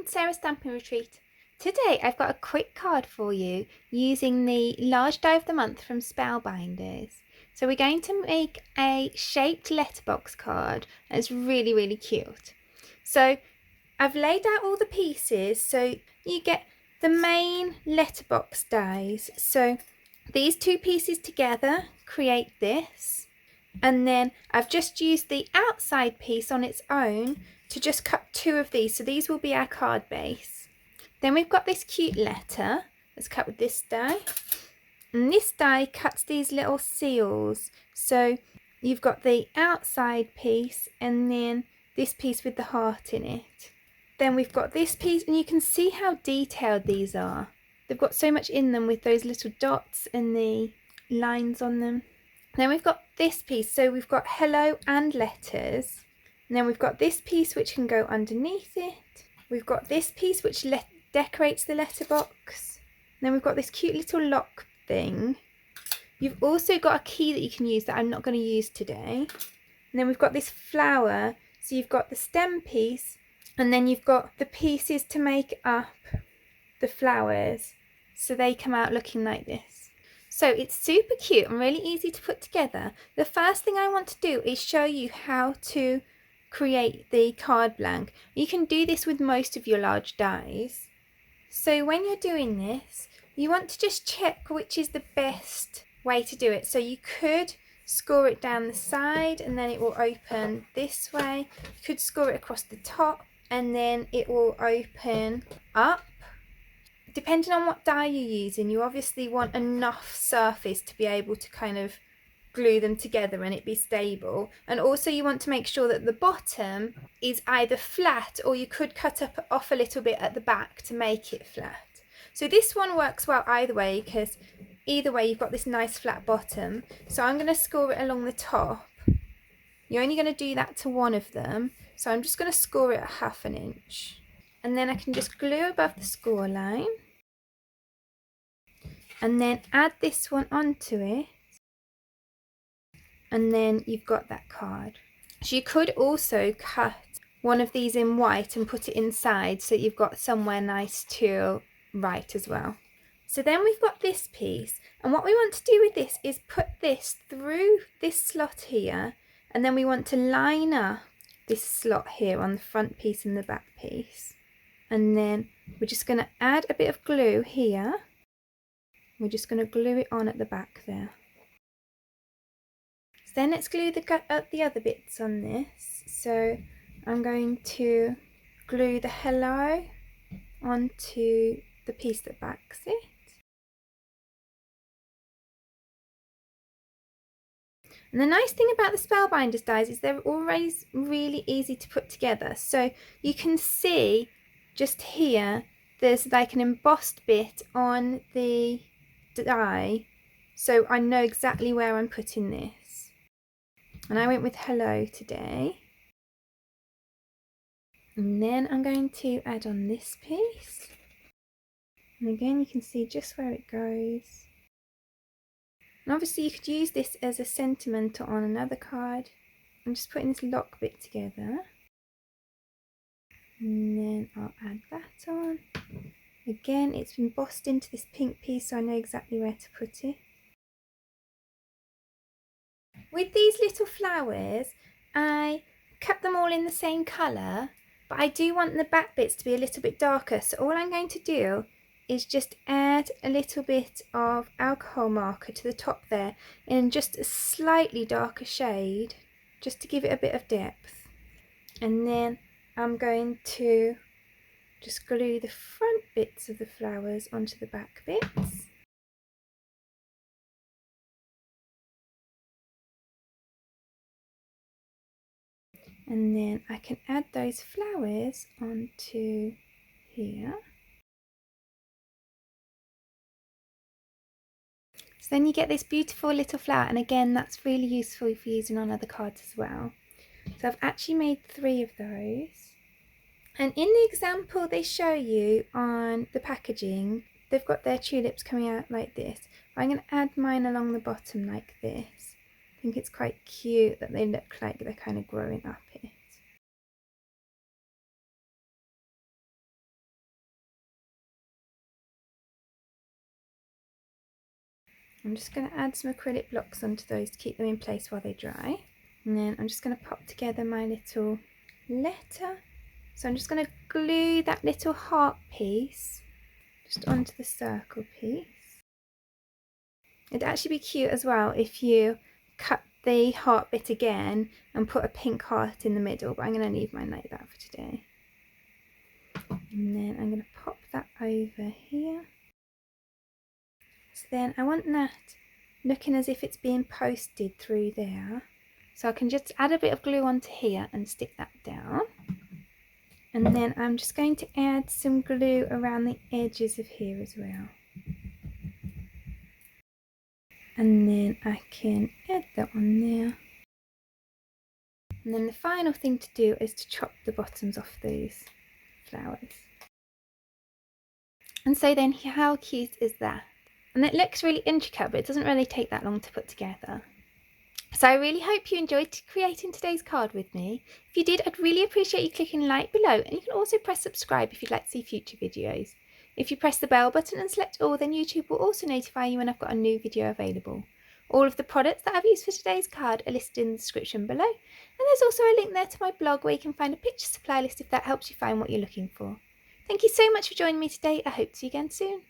Sarah's Stampin' Retreat. Today I've got a quick card for you using the large die of the month from Spellbinders. So we're going to make a shaped letterbox card and it's really cute. So I've laid out all the pieces so you get the main letterbox dies. So these two pieces together create this, and then I've just used the outside piece on its own to just cut two of these, so these will be our card base. Then we've got this cute letter that's cut with this die, and this die cuts these little seals, so you've got the outside piece and then this piece with the heart in it. Then we've got this piece, and you can see how detailed these are. They've got so much in them with those little dots and the lines on them. Then we've got this piece, so we've got hello and letters. And then we've got this piece which can go underneath it. We've got this piece which decorates the letterbox. And then we've got this cute little lock thing. You've also got a key that you can use that I'm not going to use today. And then we've got this flower. So you've got the stem piece, and then you've got the pieces to make up the flowers. So they come out looking like this. So it's super cute and really easy to put together. The first thing I want to do is show you how to create the card blank. You can do this with most of your large dies. So when you're doing this, you want to just check which is the best way to do it. So you could score it down the side and then it will open this way. You could score it across the top and then it will open up. Depending on what die you're using, you obviously want enough surface to be able to kind of glue them together and it be stable. And also you want to make sure that the bottom is either flat, or you could cut off a little bit at the back to make it flat. So this one works well either way, because either way you've got this nice flat bottom. So I'm going to score it along the top. You're only going to do that to one of them, so I'm just going to score it at 1/2 inch. And then I can just glue above the score line. And then add this one onto it, and then you've got that card. So you could also cut one of these in white and put it inside so you've got somewhere nice to write as well. So then we've got this piece, and what we want to do with this is put this through this slot here, and then we want to line up this slot here on the front piece and the back piece. And then we're just going to add a bit of glue here. We're just going to glue it on at the back there. So then let's glue the other bits on this. So I'm going to glue the hello onto the piece that backs it. And the nice thing about the Spellbinders dies is they're always really easy to put together. So you can see just here, there's like an embossed bit on the die, so I know exactly where I'm putting this. And I went with hello today. And then I'm going to add on this piece, and again you can see just where it goes. And obviously you could use this as a sentimental on another card. I'm just putting this lock bit together, and then I'll add that on. Again, it's been embossed into this pink piece, so I know exactly where to put it. With these little flowers, I cut them all in the same colour, but I do want the back bits to be a little bit darker, so all I'm going to do is just add a little bit of alcohol marker to the top there in just a slightly darker shade, just to give it a bit of depth. And then I'm going to just glue the front bits of the flowers onto the back bits. And then I can add those flowers onto here. So then you get this beautiful little flower, and again that's really useful for using on other cards as well. So I've actually made 3 of those. And in the example they show you on the packaging, they've got their tulips coming out like this. I'm going to add mine along the bottom like this. I think it's quite cute that they look like they're kind of growing up here. I'm just going to add some acrylic blocks onto those to keep them in place while they dry. And then I'm just going to pop together my little letter. So I'm just going to glue that little heart piece just onto the circle piece. It'd actually be cute as well if you cut the heart bit again and put a pink heart in the middle, but I'm going to leave mine like that for today. And then I'm going to pop that over here. So then I want that looking as if it's being posted through there. So I can just add a bit of glue onto here and stick that down. And then I'm just going to add some glue around the edges of here as well. And then I can add that on there. And then the final thing to do is to chop the bottoms off these flowers. And so then how cute is that? And it looks really intricate, but it doesn't really take that long to put together. So I really hope you enjoyed creating today's card with me. If you did, I'd really appreciate you clicking like below, and you can also press subscribe if you'd like to see future videos. If you press the bell button and select all, then YouTube will also notify you when I've got a new video available. All of the products that I've used for today's card are listed in the description below, and there's also a link there to my blog where you can find a picture supply list if that helps you find what you're looking for. Thank you so much for joining me today. I hope to see you again soon.